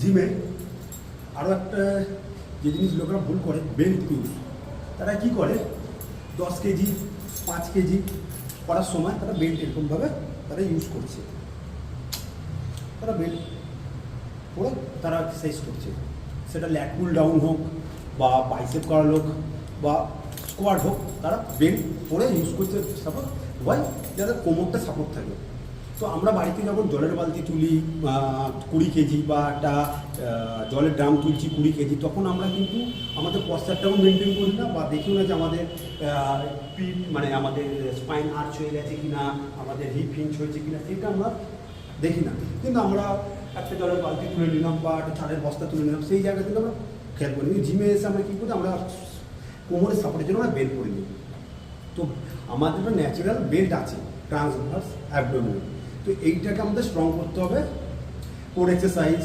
জিমে আরও একটা যে জিনিস লোকেরা ভুল করে, বেল্ট ইউজ। তারা কি করে, 10 কেজি 5 কেজি করার সময় তারা বেল্ট এরকমভাবে তারা ইউজ করছে, তারা বেল্ট পরে তারা এক্সারসাইজ করছে, সেটা ল্যাট পুল ডাউন হোক বা বাইসেপ করার হোক বা স্কোয়াড হোক, তারা বেল্ট পরে ইউজ করছে সাপোর্ট হয় যাতে কোমরটা সাপোর্ট থাকে। তো আমরা বাড়িতে যখন জলের বালতি তুলি 20 কেজি বা একটা জলের ড্রাম তুলছি 20 কেজি, তখন আমরা কিন্তু আমাদের পশ্চারটাও মেনটেন করি না বা দেখিও না যে আমাদের পিঠ মানে আমাদের স্পাইন আর্চ হয়ে গেছে কিনা, আমাদের হিপ হিঞ্চ হয়েছে কিনা, সেটা আমরা দেখি না। কিন্তু আমরা একটা জলের বালতি তুলে নিলাম বা একটা চালের বস্তা তুলে নিলাম, সেই জায়গা থেকে আমরা খেয়াল করি। কিন্তু জিমে এসে আমরা কী করি, আমরা কোমরের সাপোর্টের জন্য আমরা বেল্ট পরে নিই। তো আমাদের ন্যাচারাল বেল্ট আছে ট্রান্সভার্স অ্যাবডোমিনাল, তো এইটাকে আমাদের স্ট্রং করতে হবে। Core exercise